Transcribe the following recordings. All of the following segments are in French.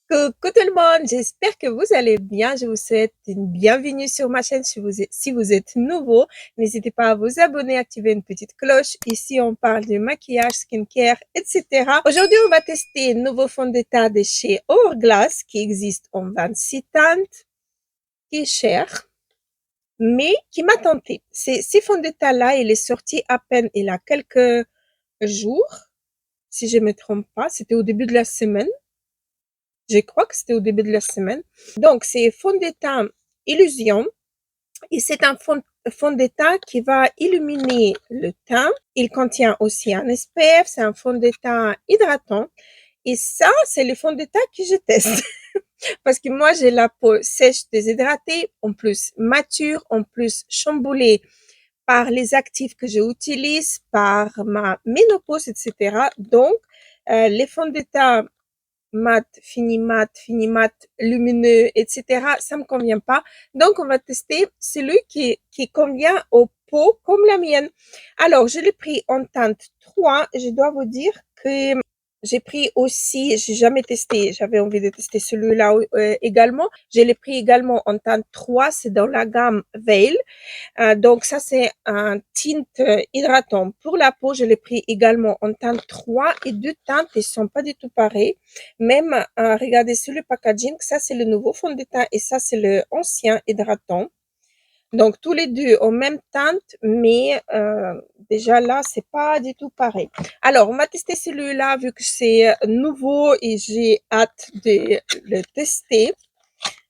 Coucou tout le monde, j'espère que vous allez bien. Je vous souhaite une bienvenue sur ma chaîne. Si vous êtes nouveau, n'hésitez pas à vous abonner, activer une petite cloche. Ici, on parle de maquillage, skincare, etc. Aujourd'hui, on va tester un nouveau fond de teint de chez Hourglass qui existe en 26 teintes, qui est cher, mais qui m'a tenté. Ces fonds de teint-là, il est sorti à peine il y a quelques jours, si je me trompe pas. C'était au début de la semaine. Je crois que c'était au début de la semaine. Donc, c'est fond de teint Illusion. Et c'est un fond de teint qui va illuminer le teint. Il contient aussi un SPF. C'est un fond de teint hydratant. Et ça, c'est le fond de teint que je teste. Parce que moi, j'ai la peau sèche, déshydratée, en plus mature, en plus chamboulée par les actifs que j'utilise, par ma ménopause, etc. Donc, les fonds de teint fini mat, lumineux, etc. Ça me convient pas. Donc, on va tester celui qui convient aux peaux comme la mienne. Alors, je l'ai pris en teinte 3. Je dois vous dire que j'ai pris aussi, j'ai jamais testé, j'avais envie de tester celui-là également. Je l'ai pris également en teinte 3, c'est dans la gamme Veil. Donc ça, c'est un tint hydratant pour la peau. Je l'ai pris également en teinte 3 et deux teintes, ils sont pas du tout pareils. Même, regardez sur le packaging, ça c'est le nouveau fond de teint et ça c'est le ancien hydratant. Donc tous les deux en même teinte, mais déjà là, c'est pas du tout pareil. Alors, on va tester celui-là vu que c'est nouveau et j'ai hâte de le tester.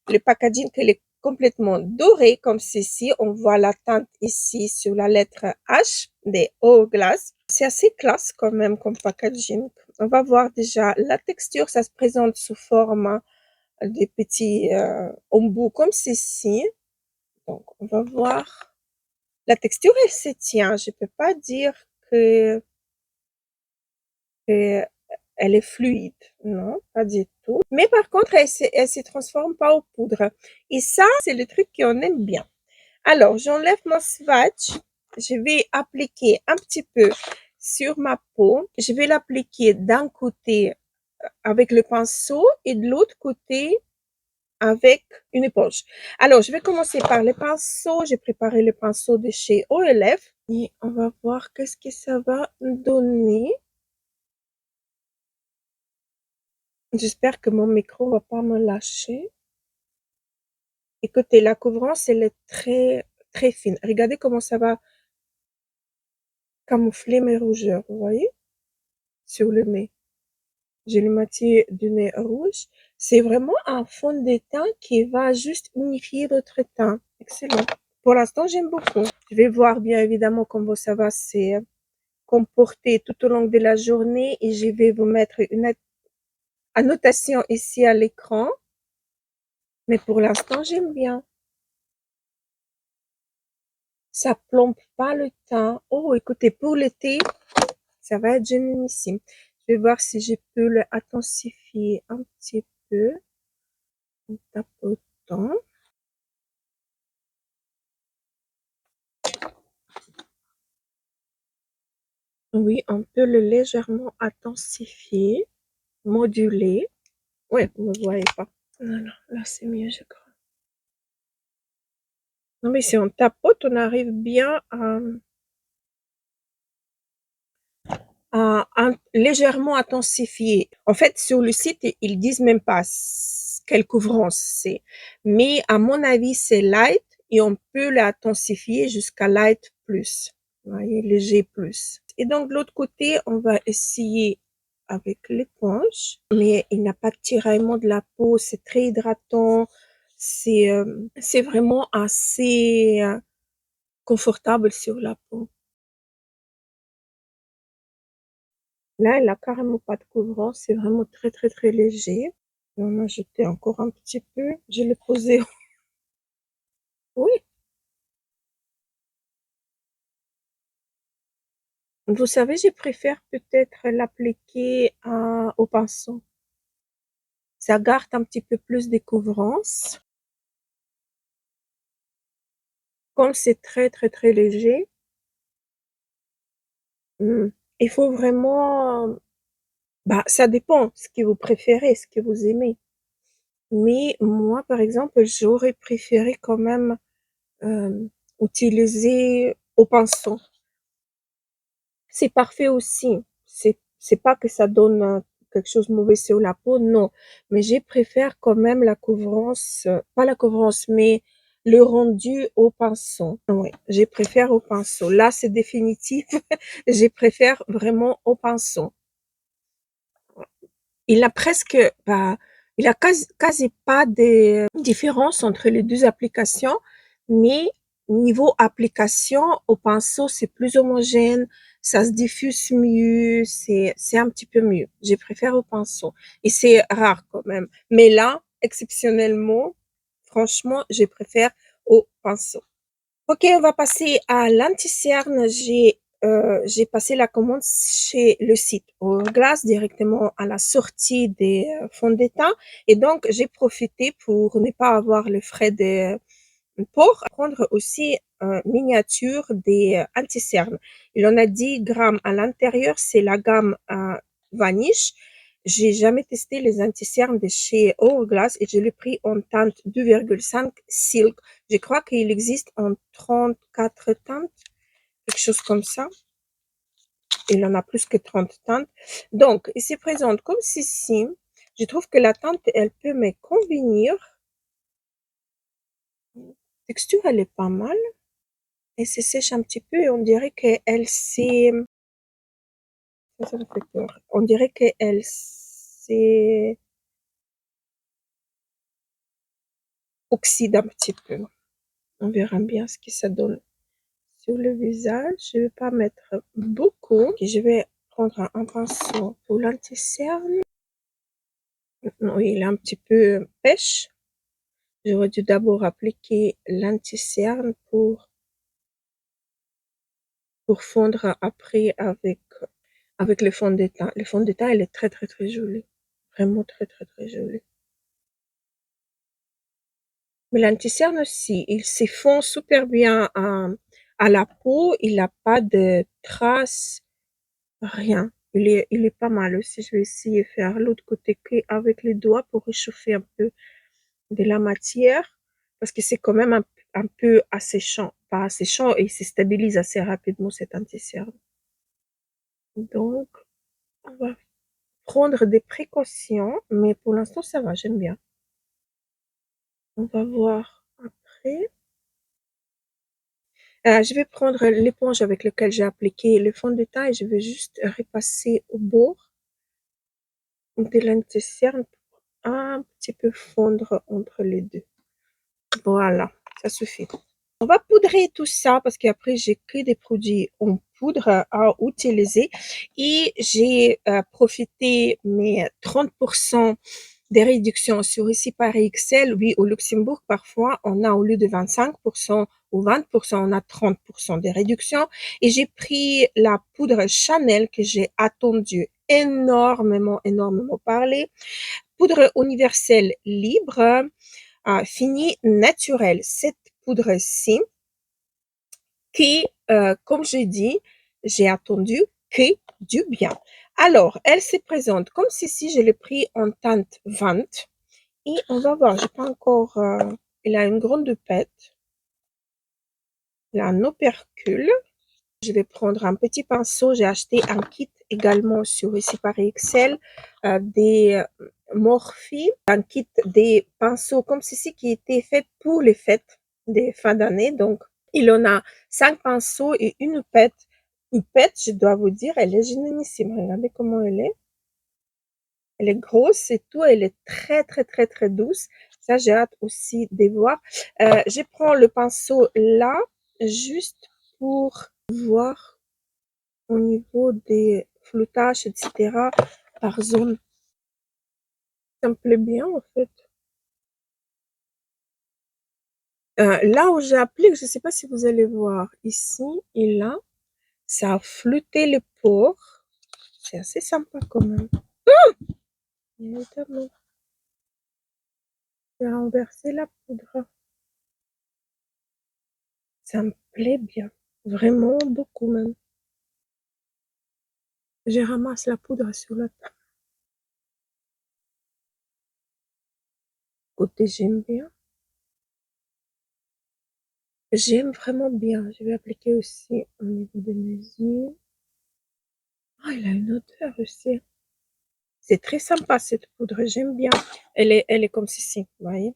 Le packaging, il est complètement doré comme ceci. On voit la teinte ici sur la lettre H des Hourglass. C'est assez classe quand même comme packaging. On va voir déjà la texture. Ça se présente sous forme de petits embouts comme ceci. Donc, on va voir. La texture, elle se tient. Je peux pas dire que elle est fluide. Non, pas du tout. Mais par contre, elle se transforme pas en poudre. Et ça, c'est le truc qu'on aime bien. Alors, j'enlève mon swatch. Je vais appliquer un petit peu sur ma peau. Je vais l'appliquer d'un côté avec le pinceau et de l'autre côté avec une éponge. Alors, je vais commencer par le pinceau. J'ai préparé le pinceau de chez OLF. Et on va voir qu'est-ce que ça va donner. J'espère que mon micro va pas me lâcher. Écoutez, la couvrance, elle est très, très fine. Regardez comment ça va camoufler mes rougeurs, vous voyez, sur le nez. J'ai le moitié du nez rouge. C'est vraiment un fond de teint qui va juste unifier votre teint. Excellent. Pour l'instant, j'aime beaucoup. Je vais voir bien évidemment comment ça va se comporter tout au long de la journée et je vais vous mettre une annotation ici à l'écran. Mais pour l'instant, j'aime bien. Ça plombe pas le teint. Oh, écoutez, pour l'été, ça va être génialissime. Je vais voir si je peux le intensifier un petit peu en tapotant. Oui, on peut le légèrement intensifier, moduler. Ouais, vous ne voyez pas. Non, non, là c'est mieux, je crois. Non, mais si on tapote, on arrive bien à légèrement intensifier. En fait, sur le site, ils disent même pas quelle couvrance c'est. Mais à mon avis, c'est light et on peut l'intensifier jusqu'à light plus. Vous voyez, léger plus. Et donc, de l'autre côté, on va essayer avec l'éponge. Mais il n'a pas de tiraillement de la peau. C'est très hydratant. C'est vraiment assez confortable sur la peau. Là, elle a carrément pas de couvrance, c'est vraiment très très très léger. Je vais en ajouter encore un petit peu. Je l'ai posé. Oui, vous savez, je préfère peut-être l'appliquer au pinceau. Ça garde un petit peu plus de couvrance. Comme c'est très très très léger, hmm, il faut vraiment, bah, ça dépend ce que vous préférez, ce que vous aimez. Mais moi, par exemple, j'aurais préféré quand même utiliser au pinceau. C'est parfait aussi. C'est pas que ça donne quelque chose de mauvais sur la peau, non. Mais je préfère quand même la couvrance, pas la couvrance, mais le rendu au pinceau. Oui, je préfère au pinceau. Là, c'est définitif. Je préfère vraiment au pinceau. Il a presque, bah, il a quasi pas de différence entre les deux applications, mais niveau application, au pinceau, c'est plus homogène, ça se diffuse mieux, c'est un petit peu mieux. Je préfère au pinceau. Et c'est rare quand même. Mais là, exceptionnellement, franchement, je préfère au pinceau. Ok, on va passer à l'anti-cerne. J'ai passé la commande chez le site Hourglass directement à la sortie des fonds d'état et donc j'ai profité pour ne pas avoir le frais de port, prendre aussi miniature des anti-cernes. Il en a 10 grammes à l'intérieur, c'est la gamme Vanish. J'ai jamais testé les anti-cernes de chez Hourglass et je l'ai pris en teinte 2,5 Silk. Je crois qu'il existe en 34 teintes, quelque chose comme ça. Il en a plus que 30 teintes. Donc, il se présente comme ceci. Je trouve que la teinte, elle peut me convenir. La texture, elle est pas mal. Elle se sèche un petit peu et on dirait qu'elle s'est... Ça me fait peur. On dirait qu'elle s'est oxyde un petit peu. On verra bien ce que ça donne sur le visage. Je vais pas mettre beaucoup. Et je vais prendre un pinceau pour l'anti-cerne. Oui, il est un petit peu pêche. J'aurais dû d'abord appliquer l'anti-cerne pour fondre après avec le fond de teint. Le fond de teint, il est très, très, très joli. Vraiment très, très, très joli. Mais l'anti-cerne aussi, il se fond super bien à la peau. Il n'a pas de traces, rien. Il est pas mal aussi. Je vais essayer de faire l'autre côté avec les doigts pour réchauffer un peu de la matière parce que c'est quand même un peu asséchant. Pas asséchant et il se stabilise assez rapidement cet anti-cerne. Donc, on va prendre des précautions, mais pour l'instant, ça va, j'aime bien. On va voir après. Je vais prendre l'éponge avec laquelle j'ai appliqué le fond de teint et je vais juste repasser au bord de l'anti-cerne pour un petit peu fondre entre les deux. Voilà, ça suffit. On va poudrer tout ça parce qu'après j'ai que des produits en poudre à utiliser et j'ai profité mes 30% des réductions sur ici par Excel. Oui, au Luxembourg, parfois, on a au lieu de 25% ou 20%, on a 30% des réductions. Et j'ai pris la poudre Chanel que j'ai attendu énormément, énormément parler. Poudre universelle libre, finie naturelle. Cette poudre-ci, qui, comme j'ai dit, j'ai attendu que du bien. Alors, elle se présente comme ceci, je l'ai pris en teinte 20. Et on va voir, j'ai pas encore, il a une grande pète. Il a un opercule. Je vais prendre un petit pinceau. J'ai acheté un kit également sur ici par Excel, des Morphe, un kit des pinceaux comme ceci qui était fait pour les fêtes des fins d'année. Donc, il en a 5 pinceaux et une pète. Une pète, je dois vous dire, elle est génialissime. Regardez comment elle est. Elle est grosse et tout, elle est très, très, très, très douce. Ça, j'ai hâte aussi de voir. Je prends le pinceau là, juste pour voir au niveau des floutages, etc. par zone. Ça me plaît bien, en fait. Là où j'applique, je ne sais pas si vous allez voir ici et là, ça a flouté les pores. C'est assez sympa quand même. Évidemment, j'ai renversé la poudre. Ça me plaît bien. Vraiment beaucoup même. Je ramasse la poudre sur la table. Côté j'aime bien. J'aime vraiment bien. Je vais appliquer aussi au niveau de mes yeux. Ah, il a une odeur aussi. C'est très sympa cette poudre, j'aime bien. Elle est comme ceci, vous voyez.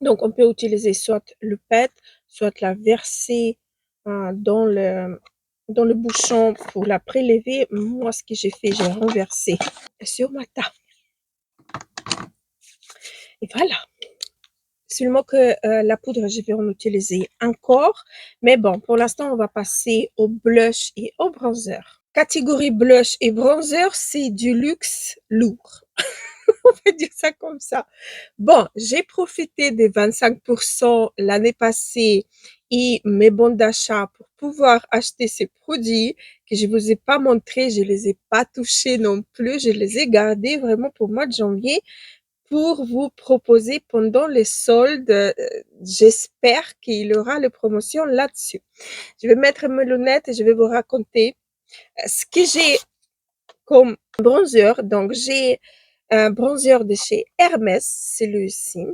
Donc on peut utiliser soit le pet, soit la verser dans le bouchon pour la prélever. Moi, ce que j'ai fait, j'ai renversé sur ma table. Et voilà. Seulement que la poudre, je vais en utiliser encore. Mais bon, pour l'instant, on va passer au blush et au bronzer. Catégorie blush et bronzer, c'est du luxe lourd. On va dire ça comme ça. Bon, j'ai profité des 25% l'année passée et mes bons d'achat pour pouvoir acheter ces produits que je vous ai pas montrés, je les ai pas touchés non plus, je les ai gardés vraiment pour le mois de janvier pour vous proposer pendant les soldes. J'espère qu'il y aura les promotions là-dessus. Je vais mettre mes lunettes et je vais vous raconter ce que j'ai comme bronzer. Donc, j'ai un bronzer de chez Hermès, celui-ci,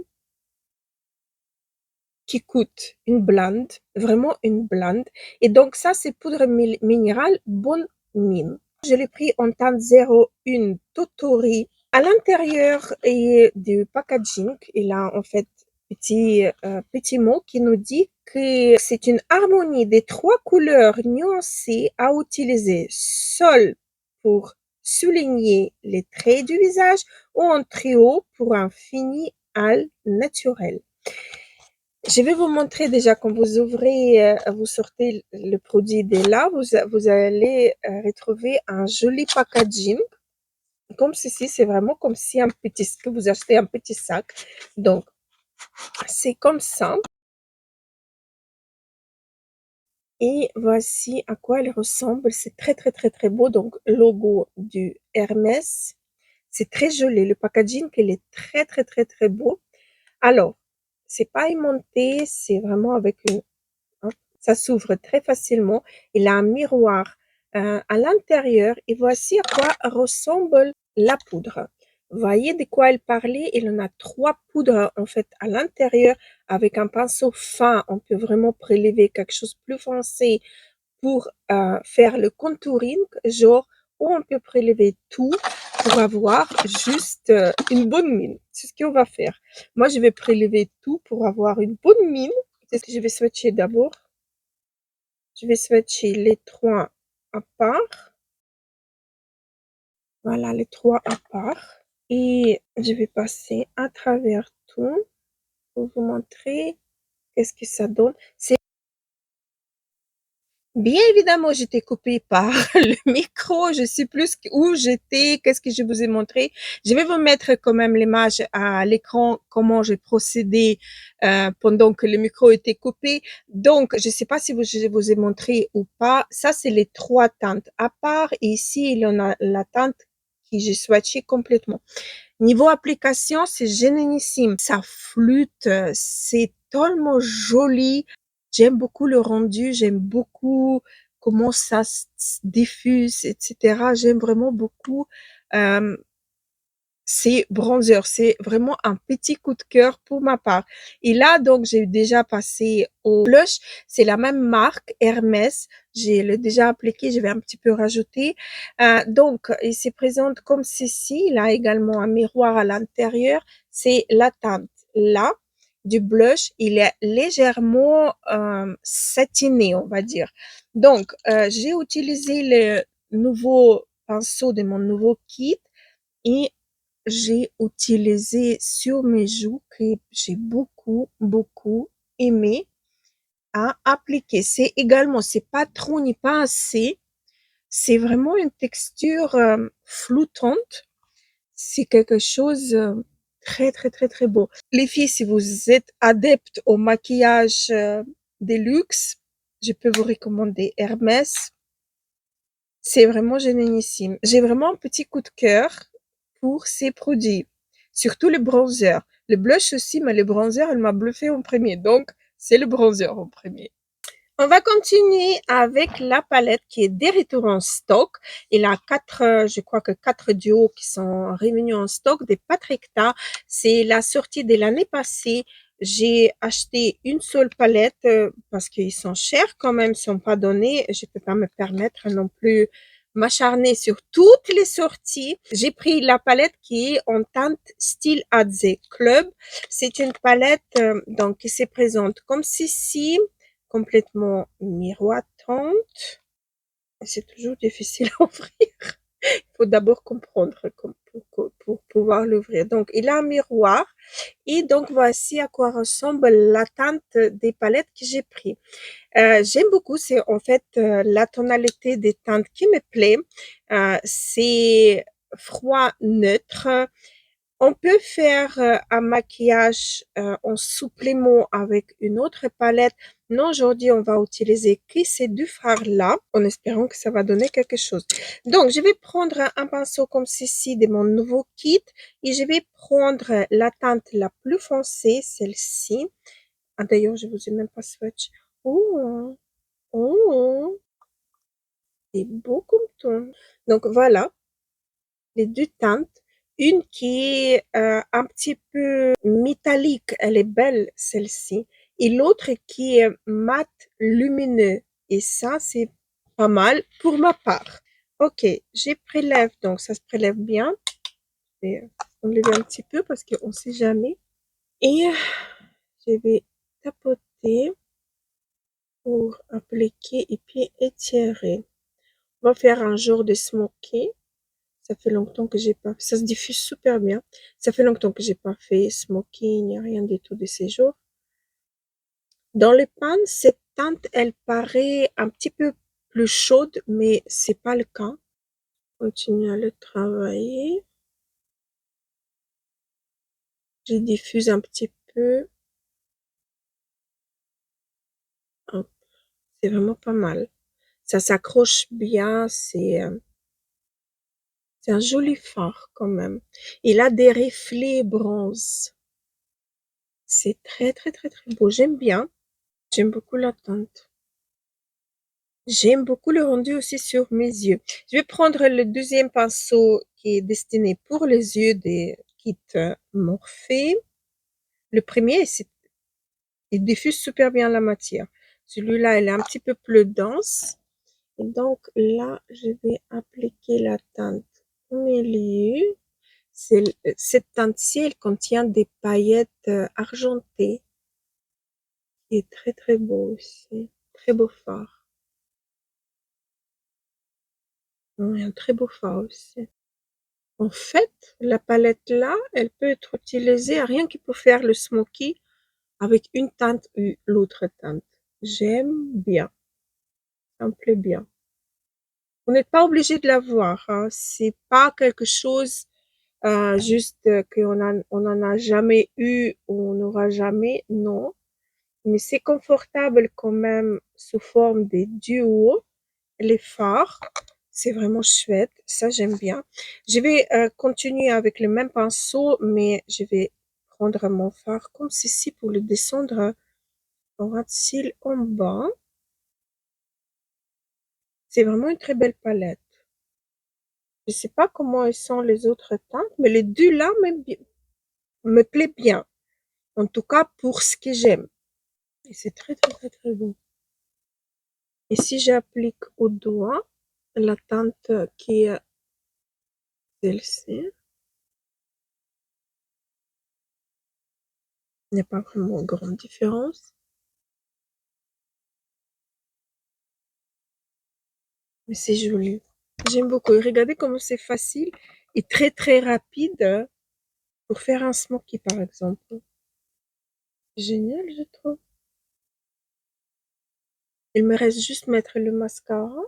qui coûte une blinde, vraiment une blinde. Et donc, ça, c'est poudre minérale Bonne Mine. Je l'ai pris en teinte 01 Totori. À l'intérieur et du packaging, il a en fait petit mot qui nous dit que c'est une harmonie des trois couleurs nuancées à utiliser seul pour souligner les traits du visage ou en trio pour un fini al naturel. Je vais vous montrer déjà quand vous ouvrez, vous sortez le produit de là, vous allez retrouver un joli packaging. Comme ceci, c'est vraiment comme si que vous achetez un petit sac. Donc, c'est comme ça. Et voici à quoi elle ressemble. C'est très, très, très, très beau. Donc, logo du Hermès. C'est très joli. Le packaging, il est très, très, très, très beau. Alors, c'est pas aimanté, c'est vraiment avec une, hein, ça s'ouvre très facilement. Il a un miroir à l'intérieur. Et voici à quoi ressemble la poudre. Vous voyez de quoi elle parlait? Il en a trois poudres en fait à l'intérieur. Avec un pinceau fin, on peut vraiment prélever quelque chose de plus foncé pour faire le contouring, genre, ou on peut prélever tout pour avoir juste une bonne mine. C'est ce qu'on va faire. Moi, je vais prélever tout pour avoir une bonne mine. C'est ce que je vais swatcher d'abord. Je vais swatcher les trois à part. Voilà, les trois à part. Et je vais passer à travers tout pour vous montrer qu'est-ce que ça donne. C'est bien évidemment, j'étais coupée par le micro. Je sais plus où j'étais, qu'est-ce que je vous ai montré. Je vais vous mettre quand même l'image à l'écran, comment j'ai procédé pendant que le micro était coupé. Donc, je sais pas si je vous ai montré ou pas. Ça, c'est les trois teintes à part. Et ici, il y en a la teinte que j'ai swatché complètement. Niveau application, c'est génialissime. Ça flûte, c'est tellement joli. J'aime beaucoup le rendu, j'aime beaucoup comment ça se diffuse, etc. J'aime vraiment beaucoup. Euh, c'est bronzer, c'est vraiment un petit coup de cœur pour ma part. Et là, donc, j'ai déjà passé au blush. C'est la même marque, Hermès. J'ai le déjà appliqué, je vais un petit peu rajouter. Donc, il se présente comme ceci. Il a également un miroir à l'intérieur. C'est la teinte là du blush. Il est légèrement satiné, on va dire. Donc, j'ai utilisé le nouveau pinceau de mon nouveau kit et j'ai utilisé sur mes joues que j'ai beaucoup, beaucoup aimé à appliquer. C'est également, c'est pas trop ni pas assez. C'est vraiment une texture flottante. C'est quelque chose très, très, très, très beau. Les filles, si vous êtes adeptes au maquillage de luxe, je peux vous recommander Hermès. C'est vraiment génialissime. J'ai vraiment un petit coup de cœur pour ces produits, surtout le bronzer. Le blush aussi, mais le bronzer, elle m'a bluffé en premier. Donc, c'est le bronzer en premier. On va continuer avec la palette qui est des retours en stock. Il a je crois que 4 duos qui sont revenus en stock des Patricta. C'est la sortie de l'année passée. J'ai acheté une seule palette parce qu'ils sont chers quand même, ils sont pas donnés. Je peux pas me permettre non plus m'acharner sur toutes les sorties. J'ai pris la palette qui est en teinte style Adze Club. C'est une palette donc qui se présente comme ceci, complètement miroitante. C'est toujours difficile à ouvrir. Il faut d'abord comprendre pour pouvoir l'ouvrir. Donc, il a un miroir. Et donc, voici à quoi ressemble la teinte des palettes que j'ai pris. J'aime beaucoup, c'est en fait la tonalité des teintes qui me plaît. C'est froid neutre. On peut faire un maquillage en supplément avec une autre palette. Non, aujourd'hui, on va utiliser que ces deux fards-là, en espérant que ça va donner quelque chose. Donc, je vais prendre un pinceau comme ceci de mon nouveau kit et je vais prendre la teinte la plus foncée, celle-ci. Ah, d'ailleurs, je vous ai même pas swatch. Oh, oh, c'est beau comme ton. Donc, voilà les deux teintes. Une qui est un petit peu métallique, elle est belle celle-ci, et l'autre qui est mat lumineux. Et ça, c'est pas mal pour ma part. Ok, j'ai prélève, donc ça se prélève bien. Je vais enlever un petit peu parce qu'on sait jamais. Et je vais tapoter pour appliquer et puis étirer. On va faire un jour de smoky. Ça fait longtemps que j'ai pas, ça se diffuse super bien. Ça fait longtemps que j'ai pas fait smoking, ni rien du tout de ces jours. Dans les pan, cette teinte, elle paraît un petit peu plus chaude, mais c'est pas le cas. Continue à le travailler. Je diffuse un petit peu. Hop. C'est vraiment pas mal. Ça s'accroche bien, c'est un joli fard quand même. Il a des reflets bronze. C'est très très très très beau. J'aime bien. J'aime beaucoup la teinte. J'aime beaucoup le rendu aussi sur mes yeux. Je vais prendre le deuxième pinceau qui est destiné pour les yeux des kits Morphe. Le premier, il diffuse super bien la matière. Celui-là, il est un petit peu plus dense. Et donc là, je vais appliquer la teinte au milieu. Cette teinte-ci, elle contient des paillettes argentées. Il est très très beau aussi. Très beau fard. Oui, un très beau fard aussi. En fait, la palette là, elle peut être utilisée à rien que pour faire le smoky avec une teinte ou l'autre teinte. J'aime bien, ça me plaît bien. Vous n'êtes pas obligé de l'avoir, hein. C'est pas quelque chose juste on en a jamais eu ou on n'aura jamais, non. Mais c'est confortable quand même sous forme des duos. Les fards, c'est vraiment chouette. Ça, j'aime bien. Je vais continuer avec le même pinceau, mais je vais prendre mon fard comme ceci pour le descendre en ras de cils en bas. C'est vraiment une très belle palette. Je sais pas comment elles sont les autres teintes, mais les deux là me plaît bien. En tout cas, pour ce que j'aime. Et c'est très, très, très, très beau. Et si j'applique au doigt la teinte qui est celle-ci, il n'y a pas vraiment grande différence. Mais c'est joli. J'aime beaucoup. Et regardez comment c'est facile et très, très rapide pour faire un smoky, par exemple. Génial, je trouve. Il me reste juste mettre le mascara,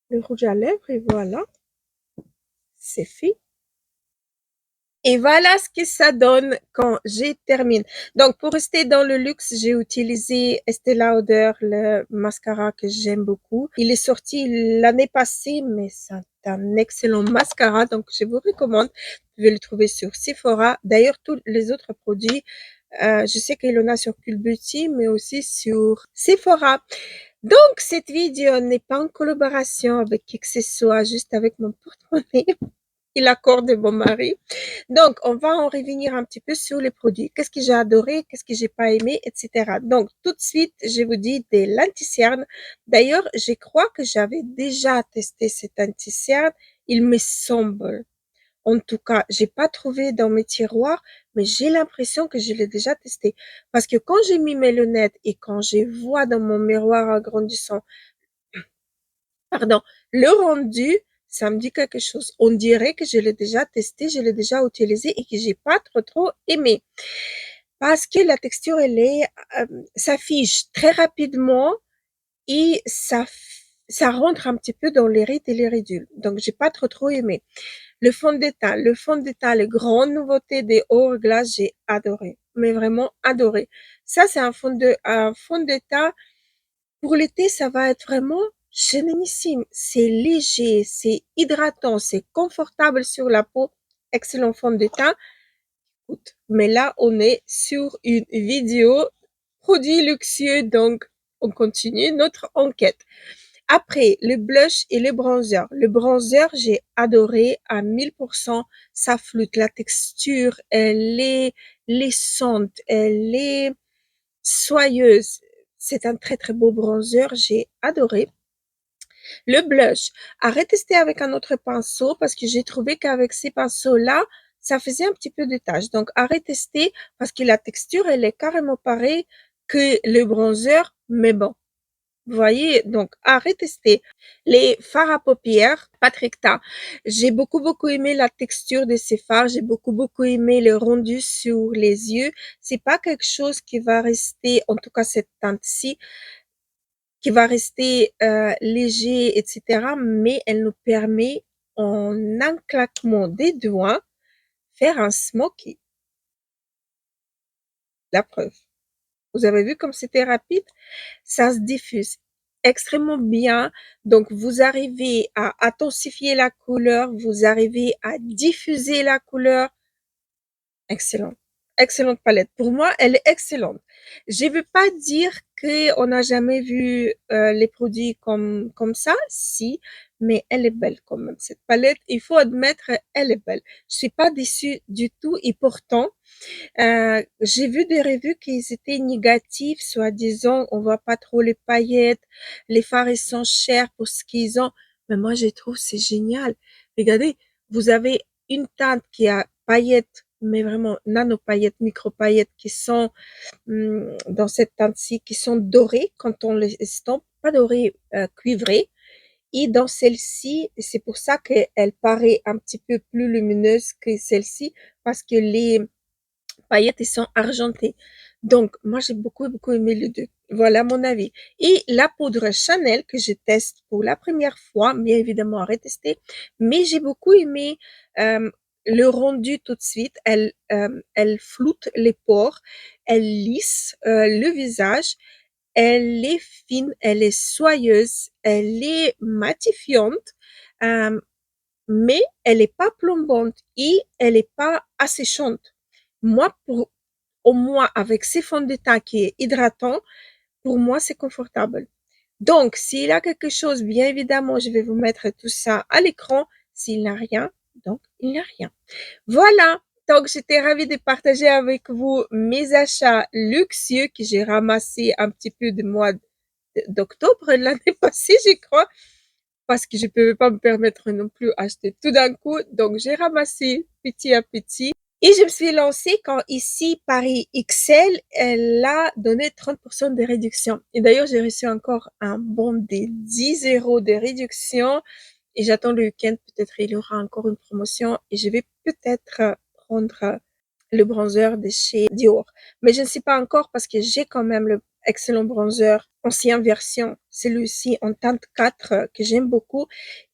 le rouge à lèvres et voilà, c'est fait. Et voilà ce que ça donne quand j'ai terminé. Donc, pour rester dans le luxe, j'ai utilisé Estée Lauder, le mascara que j'aime beaucoup. Il est sorti l'année passée, mais c'est un excellent mascara, donc je vous recommande. Vous pouvez le trouver sur Sephora. D'ailleurs, tous les autres produits Je sais qu'il y en a sur Cult Beauty, mais aussi sur Sephora. Donc, cette vidéo n'est pas en collaboration avec qui que ce soit, juste avec mon porte-monnaie et l'accord de mon mari. Donc, on va en revenir un petit peu sur les produits. Qu'est-ce que j'ai adoré, qu'est-ce que j'ai pas aimé, etc. Donc, tout de suite, je vous dis des lenticerne. D'ailleurs, je crois que j'avais déjà testé cet anti-cerne. Il me semble. En tout cas, j'ai pas trouvé dans mes tiroirs, mais j'ai l'impression que je l'ai déjà testé. Parce que quand j'ai mis mes lunettes et quand je vois dans mon miroir agrandissant, pardon, le rendu, ça me dit quelque chose. On dirait que je l'ai déjà testé, je l'ai déjà utilisé et que j'ai pas trop aimé. Parce que la texture, ça fige très rapidement et ça rentre un petit peu dans les rides et les ridules. Donc, j'ai pas trop aimé. Le fond de teint, les grandes nouveautés des Hourglass, j'ai adoré, mais vraiment adoré. Ça, c'est un fond de teint pour l'été, ça va être vraiment génialissime. C'est léger, c'est hydratant, c'est confortable sur la peau. Excellent fond de teint. Mais là, on est sur une vidéo produit luxueux, donc on continue notre enquête. Après, le blush et le bronzer. Le bronzer, j'ai adoré à 1000%. Ça floute, la texture, elle est laissante, elle est soyeuse. C'est un très beau bronzer, j'ai adoré. Le blush, à retester avec un autre pinceau parce que j'ai trouvé qu'avec ces pinceaux-là, ça faisait un petit peu de taches. Donc, à retester parce que la texture, elle est carrément pareille que le bronzer, mais bon. Vous voyez, donc à retester. Les fards à paupières, Patrick Ta. J'ai beaucoup aimé la texture de ces fards. J'ai beaucoup aimé le rendu sur les yeux. C'est pas quelque chose qui va rester, en tout cas cette teinte-ci, qui va rester léger, etc. Mais elle nous permet, en un claquement des doigts, faire un smoky. La preuve. Vous avez vu comme c'était rapide? Ça se diffuse extrêmement bien. Donc, vous arrivez à intensifier la couleur, vous arrivez à diffuser la couleur. Excellent. Excellente palette. Pour moi, elle est excellente. Je ne veux pas dire qu'on n'a jamais vu les produits comme ça, si, mais elle est belle quand même. Cette palette, il faut admettre, elle est belle. Je suis pas déçue du tout et pourtant, j'ai vu des revues qui étaient négatives, soi-disant, on voit pas trop les paillettes, les fards ils sont chers pour ce qu'ils ont. Mais moi, je trouve c'est génial. Regardez, vous avez une teinte qui a paillettes, mais vraiment nano paillettes, micro paillettes qui sont dans cette teinte-ci, qui sont dorées quand on les estompe, pas dorées, cuivrées. Et dans celle-ci, c'est pour ça qu'elle paraît un petit peu plus lumineuse que celle-ci, parce que les paillettes, ils sont argentés. Donc, moi, j'ai beaucoup aimé les deux. Voilà mon avis. Et la poudre Chanel que je teste pour la première fois, bien évidemment à retester, mais j'ai beaucoup aimé le rendu tout de suite. Elle floute les pores, elle lisse le visage, elle est fine, elle est soyeuse, elle est matifiante, euh, mais elle est pas plombante et elle est pas asséchante. Moi, au moins avec ces fonds de teint qui est hydratant, pour moi, c'est confortable. Donc, s'il y a quelque chose, bien évidemment, je vais vous mettre tout ça à l'écran. S'il n'y a rien, donc il n'y a rien. Voilà. Donc, j'étais ravie de partager avec vous mes achats luxueux que j'ai ramassés un petit peu du mois d'octobre l'année passée, je crois, parce que je ne pouvais pas me permettre non plus acheter tout d'un coup. Donc, j'ai ramassé petit à petit. Et je me suis lancée quand ici, Paris XL, elle a donné 30% de réduction. Et d'ailleurs, j'ai reçu encore un bon de 10 € de réduction. Et j'attends le week-end, peut-être il y aura encore une promotion et je vais peut-être prendre le bronzer de chez Dior. Mais je ne sais pas encore parce que j'ai quand même le excellent bronzer ancienne version, celui-ci en teinte 4 que j'aime beaucoup.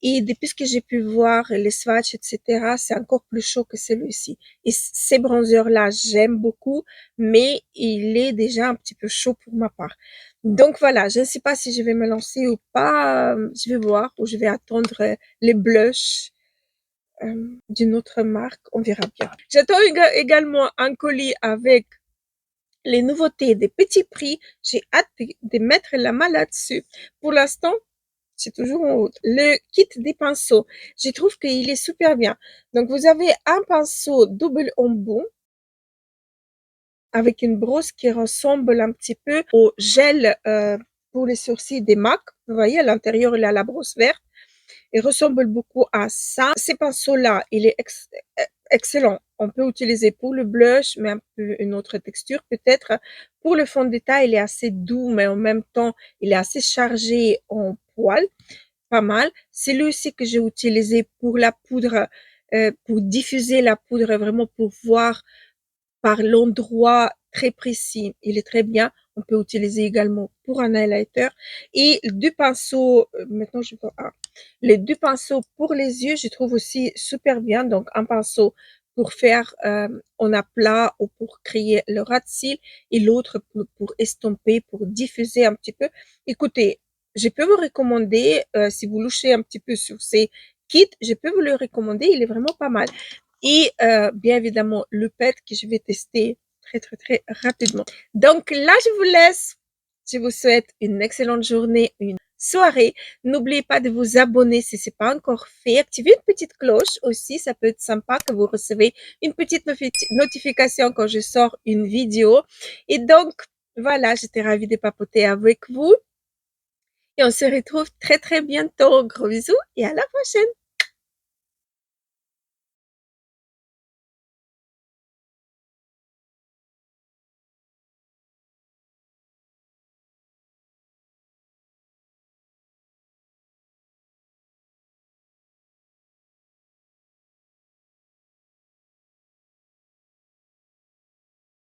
Et depuis que j'ai pu voir les swatchs, etc., c'est encore plus chaud que celui-ci. Et ces bronzers-là, j'aime beaucoup, mais il est déjà un petit peu chaud pour ma part. Donc voilà, je ne sais pas si je vais me lancer ou pas. Je vais voir ou je vais attendre les blushs d'une autre marque. On verra bien. J'attends également un colis avec les nouveautés des petits prix. J'ai hâte de mettre la main là-dessus. Pour l'instant, c'est toujours en haut. Le kit des pinceaux, je trouve qu'il est super bien. Donc, vous avez un pinceau double embout avec une brosse qui ressemble un petit peu au gel pour les sourcils des MAC. Vous voyez, à l'intérieur, il a la brosse verte. Il ressemble beaucoup à ça. Ces pinceaux-là, il est excellent. On peut utiliser pour le blush, mais un peu une autre texture peut-être. Pour le fond de teint, il est assez doux, mais en même temps, il est assez chargé en poils. Pas mal. C'est lui aussi que j'ai utilisé pour la poudre, pour diffuser la poudre, vraiment pour voir par l'endroit très précis. Il est très bien. On peut utiliser également pour un highlighter. Et deux pinceaux, maintenant je vois les deux pinceaux pour les yeux, je trouve aussi super bien. Donc un pinceau pour faire en aplat ou pour créer le ras de cils et l'autre pour estomper, pour diffuser un petit peu. Écoutez, je peux vous recommander, si vous louchez un petit peu sur ces kits, je peux vous le recommander, il est vraiment pas mal. Et bien évidemment, le pet que je vais tester très, très, très rapidement. Donc là, je vous laisse. Je vous souhaite une excellente journée, une soirée. N'oubliez pas de vous abonner si ce n'est pas encore fait. Activez une petite cloche aussi. Ça peut être sympa que vous recevez une petite notification quand je sors une vidéo. Et donc, voilà, j'étais ravie de papoter avec vous. Et on se retrouve très, très bientôt. Gros bisous et à la prochaine.